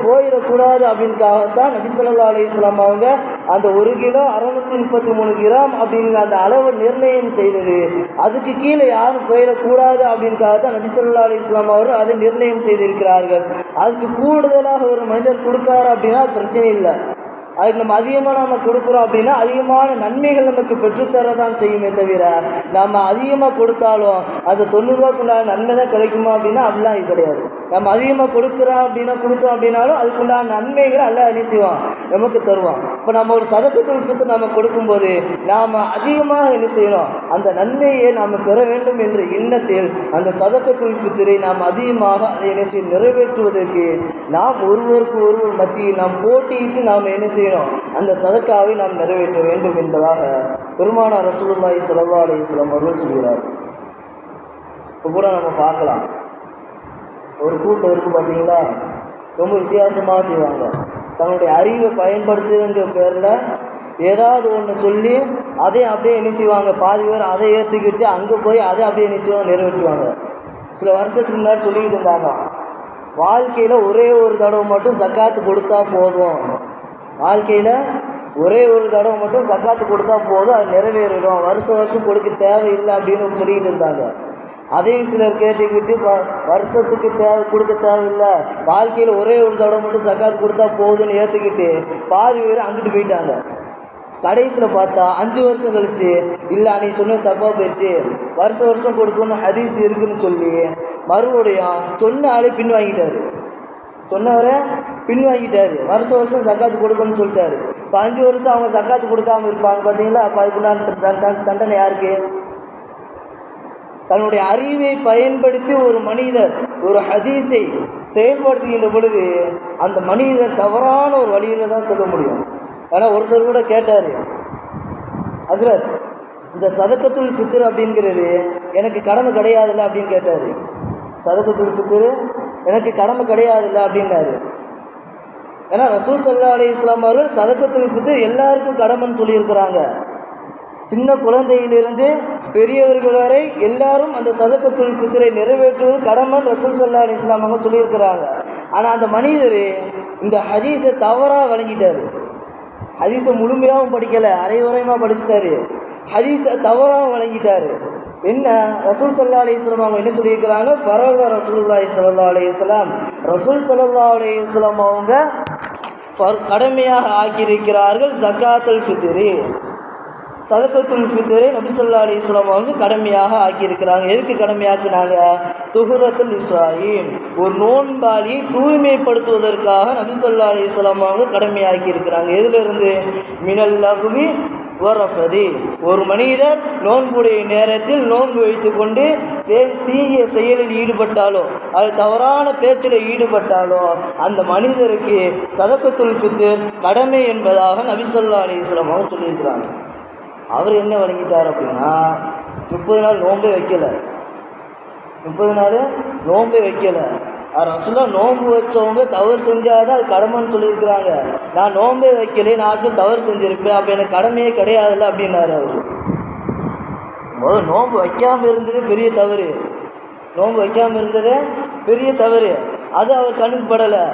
போயிடக்கூடாது அப்படின்னுக்காகத்தான் நபி ஸல்லல்லாஹு அலைஹி வஸல்லம் அவங்க அந்த 1 கிலோ 633 கிராம் அப்படிங்கிற அந்த அளவு நிர்ணயம் செய்தது. அதுக்கு கீழே யாரும் போயிடக்கூடாது அப்படின்னுக்காகத்தான் நபி ஸல்லல்லாஹு அலைஹி வஸல்லம் அவர்கள் அதை நிர்ணயம் செய்திருக்கிறார்கள். அதுக்கு கூடுதலாக ஒரு மனிதர் கொடுக்காரு அப்படின்னா பிரச்சனை இல்லை. அதுக்கு நம்ம அதிகமாக கொடுக்குறோம் அப்படின்னா அதிகமான நன்மைகள் நமக்கு பெற்றுத்தரதான் செய்யுமே தவிர நம்ம அதிகமாக கொடுத்தாலும் அது 90 ரூபாய்க்குண்டான நன்மை தான் கிடைக்குமா அப்படின்னா அப்படிலாம் கிடையாது. நம்ம அதிகமாக கொடுத்தோம் அப்படின்னாலும் அதுக்குண்டான நன்மைகளை அல்லாஹ் என்ன செய்வான், நமக்கு தருவான். இப்போ நம்ம ஒரு சதக்கத்துல் ஃபித்ர் நம்ம கொடுக்கும்போது நாம் அதிகமாக என்ன செய்யணும், அந்த நன்மையை நாம் பெற வேண்டும் என்ற எண்ணத்தில் அந்த சதக்கத்துல் ஃபித்ரை நாம் அதிகமாக அதை என்ன செய்ய நிறைவேற்றுவதற்கு நாம் ஒருவருக்கு ஒருவர் மத்தியில் நாம் போட்டியிட்டு நாம் என்ன செய்யணும், அந்த சதக்காவை நாம் நிறைவேற்ற வேண்டும் என்பதாக பெருமானார் ரசூலுல்லாஹி ஸல்லல்லாஹு அலைஹி வஸல்லம் அவர்கள் சொல்கிறார். இப்போ கூட நம்ம பார்க்கலாம், ஒரு கூட்டம் இருக்குது பார்த்தீங்களா, ரொம்ப வித்தியாசமாக செய்வாங்க. தன்னுடைய அறிவை பயன்படுத்துகிற பேரில் ஏதாவது ஒன்று சொல்லி அதை அப்படியே என்ன செய்வாங்க, பாதி பேர் அதை ஏற்றுக்கிட்டு அங்கே போய் அதை அப்படியே என்ன செய்வாங்க, நிறைவேற்றுவாங்க. சில வருஷத்துக்கு முன்னாடி சொல்லிக்கிட்டு இருந்தாங்க, வாழ்க்கையில் ஒரே ஒரு தடவை மட்டும் ஜக்காத்து கொடுத்தா போதும், வாழ்க்கையில் ஒரே ஒரு தடவை மட்டும் ஜக்காத்து கொடுத்தா போதும், அது நிறைவேறிடும், வருஷம் கொடுக்க தேவையில்லை அப்படின்னு சொல்லிக்கிட்டு இருந்தாங்க. அதையும் சிலர் கேட்டுக்கிட்டு வருஷத்துக்கு கொடுக்க தேவையில்லை, வாழ்க்கையில் ஒரே ஒரு தடவை மட்டும் ஜக்காத்து கொடுத்தா போதும்னு ஏற்றுக்கிட்டு பாதி பேர் அங்கிட்டு போயிட்டாங்க. கடைசியில் பார்த்தா 5 வருஷம் கழிச்சு இல்லை நீ சொன்ன தப்பாக போயிடுச்சு, வருஷம் கொடுக்கணும்னு ஹதீஸ் இருக்குன்னு சொல்லி மறுபடியும் சொன்ன ஆளே பின்வாங்கிட்டார். சொன்னவரை பின்வாங்கிட்டார். வருஷம் ஜக்காத்து கொடுக்கணும்னு சொல்லிட்டாரு. இப்போ 5 வருஷம் அவங்க ஜக்காத்து கொடுக்காமல் இருப்பாங்க பார்த்தீங்களா. அப்போ அதுக்குண்டான தண்டனை யாருக்கு? தன்னுடைய அறிவை பயன்படுத்தி ஒரு மனிதர் ஒரு ஹதீஸை செயல்படுத்துகின்ற பொழுது அந்த மனிதர் தவறான ஒரு வழியில் தான் சொல்ல முடியும். ஆனால் ஒருத்தர் கூட கேட்டார், ஹஸ்ரத் இந்த சதக்கத்துல் ஃபித்ர் அப்படிங்கிறது எனக்கு கடமை கிடையாதுல்ல அப்படின்னு கேட்டார். சதக்கத்துல் ஃபித்ர் எனக்கு கடமை கிடையாதுல்ல அப்படின்னாரு. ஏன்னா ரசூல் ஸல்லல்லாஹு அலைஹி வஸல்லம் அவர்கள் சதக்கத்துல் ஃபித்ர் எல்லாருக்கும் கடமைன்னு சொல்லியிருக்கிறாங்க. சின்ன குழந்தையிலிருந்து பெரியவர்கள் வரை எல்லாரும் அந்த சதக்கத்துல் ஃபித்ரை நிறைவேற்றுவது கடமைன்னு ரசூல் ஸல்லல்லாஹு அலைஹி வஸல்லம் அவங்க சொல்லியிருக்கிறாங்க. ஆனால் அந்த மனிதர் இந்த ஹதீஸை தவறாக வழங்கிட்டார். ஹதீஸை முழுமையாகவும் படிக்கலை, அரைகுறையமாக படிச்சுட்டாரு. ஹதீஸை தவறாக வழங்கிட்டார். என்ன ரசூல் ஸல்லல்லாஹு அலைஹி வஸல்லம் அவங்க என்ன சொல்லியிருக்கிறாங்க? ஃபரத ரசூலுல்லாஹி ஸல்லல்லாஹு அலைஹி வஸல்லம், ரசூல் ஸல்லல்லாஹு அலைஹி வஸல்லம் அவங்க கடமையாக ஆக்கியிருக்கிறார்கள் ஜகாத்துல் ஃபித்ரி, சதக்கத்துல் ஃபித்ரை நபி ஸல்லல்லாஹு அலைஹி வஸல்லம் வந்து கடமையாக ஆக்கியிருக்கிறாங்க. எதுக்கு கடமையாக்குனாங்க? துஹுரத்துல் இஸ்ராயின், ஒரு நோன்பாளியை தூய்மைப்படுத்துவதற்காக நபி ஸல்லல்லாஹு அலைஹி வஸல்லம் அவங்க கடமையாக்கி இருக்கிறாங்க. எதிலிருந்து? மினல் லஹ்வி வரஃபதி, ஒரு மனிதர் நோன்புடைய நேரத்தில் நோன்பு வைத்து கொண்டு தீய செயலில் ஈடுபட்டாலோ அது தவறான பேச்சில் ஈடுபட்டாலோ அந்த மனிதருக்கு சதக்கத்துல் ஃபித்ர் கடமை என்பதாக நபி ஸல்லல்லாஹு அலைஹி வஸல்லம் அவங்க சொல்லியிருக்கிறாங்க. அவர் என்ன வழங்கிட்டார் அப்படின்னா 30 நாள் நோன்பே வைக்கலை. 30 நாள் நோன்பே வைக்கலை. ரசூலுல்லாஹ் நோன்பு வச்சவங்க தவறு செஞ்சாதான் அது கடமைன்னு சொல்லியிருக்கிறாங்க. நான் நோன்பே வைக்கலே, நான் தவறு செஞ்சுருப்பேன், அப்போ எனக்கு கடமையே கிடையாதுல்ல அப்படின்னாரு அவர். முதல் நோன்பு வைக்காமல் இருந்தது பெரிய தவறு, நோன்பு வைக்காமல் இருந்ததே பெரிய தவறு. அது அவர் கண்ணுக்கு படலை.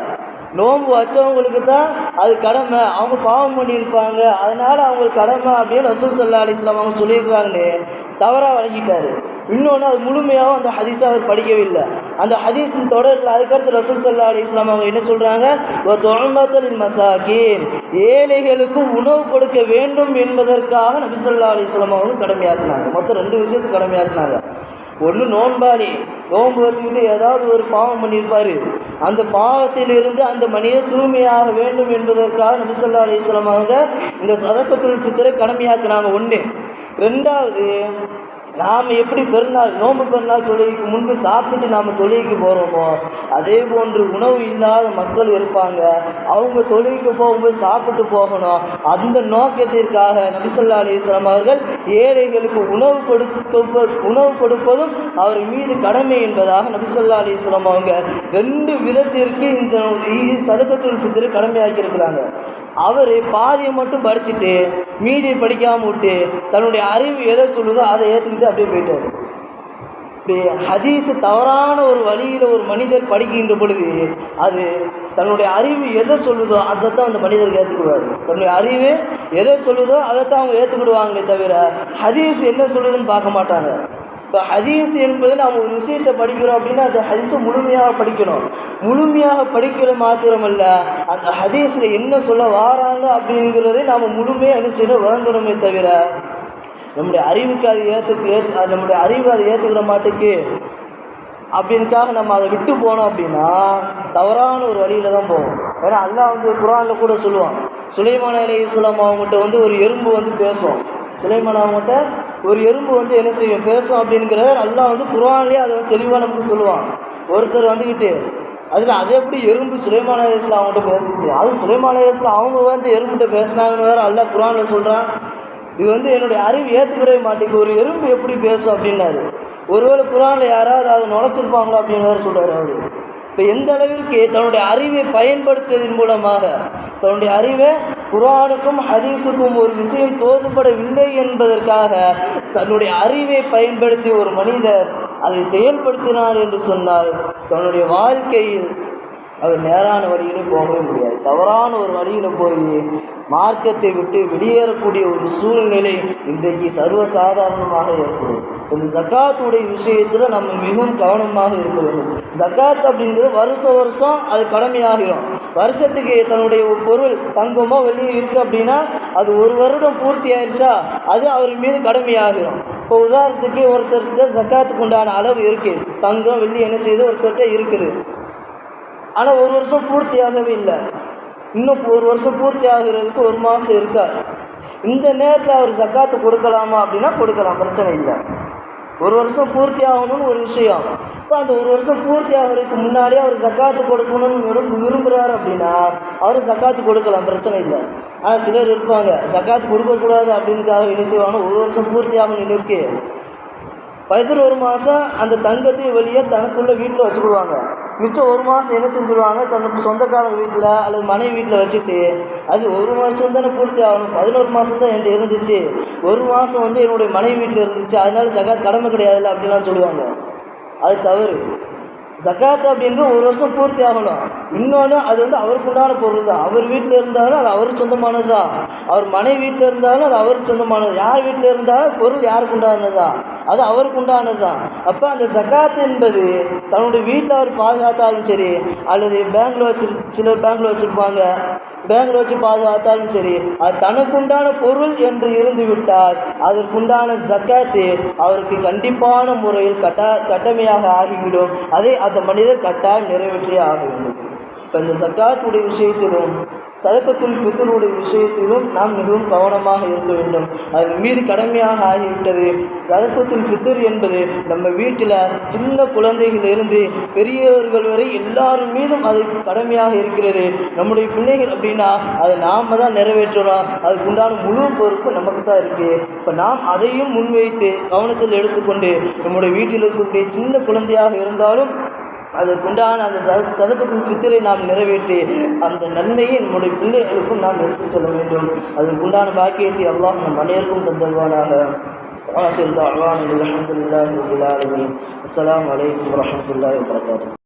நோன்பு வச்சவங்களுக்கு தான் அது கடமை, அவங்க பாவம் பண்ணியிருப்பாங்க, அதனால் அவங்களுக்கு கடமை அப்படின்னு ரசூல் ஸல்லல்லாஹு அலைஹி வஸல்லம் அவங்க சொல்லியிருக்காங்கன்னு தவறாக வழங்கிட்டார். இன்னொன்று, அது முழுமையாகவும் அந்த ஹதீஸை அவர் படிக்கவில்லை. அந்த ஹதீஸ் தொடரில் அதுக்கடுத்து ரசூல் ஸல்லல்லாஹு அலைஹி வஸல்லம் அவங்க என்ன சொல்கிறாங்க? துஅமத்துல் மசாகீன், ஏழைகளுக்கு உணவு கொடுக்க வேண்டும் என்பதற்காக நபி ஸல்லல்லாஹு அலைஹி வஸல்லம் அவங்க கடமையாக்குனாங்க. மொத்தம் 2 விஷயத்துக்கு கடமையாக்குனாங்க. ஒன்று, நோன்பாளி நோன்பு வச்சுக்கிட்டு ஏதாவது ஒரு பாவம் பண்ணியிருப்பார், அந்த பாவத்திலிருந்து அந்த மனிதர் தூய்மையாக வேண்டும் என்பதற்காக நபி ஸல்லல்லாஹு அலைஹி வஸல்லம் அவங்க இந்த சதக்கத்துல் ஃபித்ரை கடமையாக்குனாங்க. ஒன்று. ரெண்டாவது, நாம் எப்படி நோன்பு பெருநாள் தொழுகைக்கு முன்பு சாப்பிட்டு நாம் தொழுகைக்கு போகிறோமோ அதே போன்று உணவு இல்லாத மக்கள் இருப்பாங்க, அவங்க தொழுகைக்கு போகும்போது சாப்பிட்டு போகணும். அந்த நோக்கத்திற்காக நபி ஸல்லல்லாஹு அலைஹி வஸல்லம் அவர்கள் ஏழைகளுக்கு உணவு கொடுப்பதும் அவர் மீது கடமை என்பதாக நபி ஸல்லல்லாஹு அலைஹி வஸல்லம் அவங்க 2 விதத்திற்கு இந்த சதக்கத்துல் ஃபித்ரை கடமையாக்கியிருக்கிறாங்க. அவர் பாதியை மட்டும் படிச்சுட்டு மீதியை படிக்காமல் விட்டு தன்னுடைய அறிவு எதை சொல்லுதோ அதை ஏற்றுக்கிட்டு அப்படியே போயிட்டார். இப்படி ஹதீஸ் தவறான ஒரு வழியில் ஒரு மனிதர் படிக்கின்ற பொழுது அது தன்னுடைய அறிவு எதை சொல்லுதோ அதைத்தான் அந்த மனிதருக்கு ஏற்றுக்கிடுவார். தன்னுடைய அறிவு எதை சொல்லுதோ அதைத்தான் அவங்க ஏற்றுக்கிடுவாங்களே தவிர ஹதீஸ் என்ன சொல்லுதுன்னு பார்க்க மாட்டாங்க. இப்போ ஹதீஸ் என்பது நாம் ஒரு விஷயத்தை படிக்கிறோம் அப்படின்னா அந்த ஹதீஸை முழுமையாக படிக்கணும். முழுமையாக படிக்கிற மாத்திரமல்ல, அந்த ஹதீஸில் என்ன சொல்ல வாராங்க அப்படிங்கிறதை நாம் முழுமையாக என்ன செய்யணும், வழங்கணுமே தவிர நம்முடைய அறிவுக்கு அது நம்முடைய அறிவு அதை ஏற்றுக்கிட மாட்டேக்கு அப்படின்னுக்காக நம்ம அதை விட்டு போனோம் அப்படின்னா தவறான ஒரு வழியில் தான் போவோம். ஏன்னா அல்லாஹ் வந்து குர்ஆனில் கூட சொல்லுவான், சுலைமான் அலைஹிஸ்ஸலாம் அவங்ககிட்ட ஒரு எறும்பு பேசும். சுலைமான் அவங்ககிட்ட ஒரு எறும்பு என்ன செய்யும், பேசும் அப்படிங்கிறத அல்லாஹ் குர்ஆன்லேயே அதை தெளிவாக நமக்கு சொல்லுவான். ஒருத்தர் வந்துக்கிட்டு அதில் அதை எப்படி எறும்பு சுலைமான் அலைஹிஸ்ஸலாம் அவங்ககிட்ட பேசிச்சு, அது சுலைமான் அலைஹிஸ்ஸலாம் அவங்க எறும்புகிட்ட பேசினாங்கன்னு வேறு அல்லாஹ் குர்ஆனில் சொல்கிறான். இது என்னுடைய அறிவு ஏற்றுக்கிடவே மாட்டேங்குது, ஒரு எறும்பு எப்படி பேசும் அப்படின்னாரு. ஒருவேளை குர்ஆனில் யாராவது அதை நுழைச்சிருப்பாங்களோ அப்படின்னு வேறு சொல்கிறார் அவர். இப்போ எந்த அளவிற்கு தன்னுடைய அறிவை பயன்படுத்துவதன் மூலமாக தன்னுடைய அறிவை குர்ஆனுக்கும் ஹதீஸுக்கும் ஒரு விஷயம் தோதுபடவில்லை என்பதற்காக தன்னுடைய அறிவை பயன்படுத்தி ஒரு மனிதர் அதை செயல்படுத்தினார் என்று சொன்னால் தன்னுடைய வாழ்க்கையில் அவர் நேரான வழியில் போகவே முடியாது. தவறான ஒரு வழியில் போய் மார்க்கத்தை விட்டு வெளியேறக்கூடிய ஒரு சூழ்நிலை இன்றைக்கு சர்வசாதாரணமாக ஏற்படும். இந்த ஜக்காத்துடைய விஷயத்தில் நம்ம மிகவும் கவனமாக இருக்க வேண்டும். ஜக்காத் அப்படிங்கிறது வருஷம் அது கடமையாகிறோம். வருஷத்துக்கு தன்னுடைய பொருள் தங்கமோ வெளியே இருக்குது அப்படின்னா அது 1 வருடம் பூர்த்தி ஆயிடுச்சா அது அவர் மீது கடமையாகிறோம். இப்போ உதாரணத்துக்கு ஒருத்தர்கிட்ட ஜக்காத்துக்கு உண்டான அளவு இருக்குது, தங்கம் வெள்ளி என்ன செய்யுது ஒருத்தர்கிட்ட இருக்குது, ஆனால் 1 வருஷம் பூர்த்தியாகவே இல்லை. இன்னும் 1 வருஷம் பூர்த்தி ஆகிறதுக்கு 1 மாதம் இருக்கா. இந்த நேரத்தில் அவர் ஜக்காத்து கொடுக்கலாமா அப்படின்னா கொடுக்கலாம், பிரச்சனை இல்லை. ஒரு வருஷம் பூர்த்தி ஆகணும்னு ஒரு விஷயம். இப்போ அந்த ஒரு வருஷம் பூர்த்தி ஆகிறதுக்கு முன்னாடியே அவர் ஜக்காத்து கொடுக்கணும்னு விரும்புகிறார் அப்படின்னா அவர் ஜக்காத்து கொடுக்கலாம், பிரச்சனை இல்லை. ஆனால் சிலர் இருப்பாங்க ஜக்காத்து கொடுக்கக்கூடாது அப்படின்னுக்காக என்ன செய்வாங்க, ஒரு வருஷம் பூர்த்தி ஆகணும்னு இருக்கு, ஒரு மாதம் அந்த தங்கத்தையும் வெளியே தனக்குள்ளே வீட்டில் வச்சுக்கிடுவாங்க. மிச்சம் ஒரு மாதம் என்ன செஞ்சுருவாங்க, தனக்கு சொந்தக்காரங்க வீட்டில் அல்லது மனைவி வீட்டில் வச்சுட்டு, அது ஒரு வருஷம் தானே பூர்த்தி ஆகணும், 11 மாதம் தான் என்கிட்ட இருந்துச்சு, ஒரு மாதம் என்னுடைய மனைவி வீட்டில் இருந்துச்சு, அதனால ஜக்காத் கடமை கிடையாதுல்ல அப்படின்லாம் சொல்லுவாங்க. அது தவறு. ஜக்காத் அப்படின்றது ஒரு வருஷம் பூர்த்தி ஆகணும். இன்னொன்று அது அவருக்கு உண்டான பொருள் தான். அவர் வீட்டில் இருந்தாலும் அது அவருக்கு சொந்தமானது தான், அவர் மனைவி வீட்டில் இருந்தாலும் அது அவருக்கு சொந்தமானது, யார் வீட்டில் இருந்தாலும் பொருள் யாருக்கு உண்டானது தான், அது அவருக்கு உண்டானது தான். அப்போ அந்த ஜக்காத் என்பது தன்னுடைய வீட்டில் அவர் பாதுகாத்தாலும் சரி, அல்லது பேங்கில் சிலர் பேங்கில் வச்சுருப்பாங்க, பேங்கில் வச்சு பாதுகாத்தாலும் சரி, அது தனக்குண்டான பொருள் என்று இருந்து விட்டால் அதற்குண்டான ஜக்காத்து அவருக்கு கண்டிப்பான முறையில் கடமையாக ஆகிவிடும். அதை அந்த மனிதர் கட்டாயம் நிறைவேற்றியே ஆக வேண்டும். இப்போ இந்த ஜக்காத்துடைய விஷயத்திலும் சதகத்துல் ஃபித்ருடைய விஷயத்திலும் நாம் மிகவும் கவனமாக இருக்க வேண்டும். அதன் மீது கடமையாக ஆகிவிட்டது. சதகத்துல் ஃபித்ர் என்பது நம்ம வீட்டில் சின்ன குழந்தைகளிலிருந்து பெரியவர்கள் வரை எல்லாரும் மீதும் அது கடமையாக இருக்கிறது. நம்முடைய பிள்ளைகள் அப்படின்னா அதை நாம் தான் நிறைவேற்றலாம், அதுக்கு உண்டான முழு பொறுப்பு நமக்கு தான் இருக்குது. இப்போ நாம் அதையும் முன்வைத்து கவனத்தில் எடுத்துக்கொண்டு நம்முடைய வீட்டில் இருக்கக்கூடிய சின்ன குழந்தையாக இருந்தாலும் அதற்குண்டான அந்த சதகத்துல் ஃபித்ரை நாம் நிறைவேற்றி அந்த நன்மையை நம்முடைய பிள்ளைகளுக்கும் நாம் எடுத்துச் செல்ல வேண்டும். அதற்குண்டான பாக்கியத்தை அல்லாஹ் நம் அனைவருக்கும் தந்தல்வானாக. ஆகிர் தஅவானா அல்ஹம்துலில்லாஹி ரப்பில் ஆலமீன். அஸ்ஸலாமு அலைக்கும் வரஹ்மத்துல்லாஹி வபரகாத்துஹு.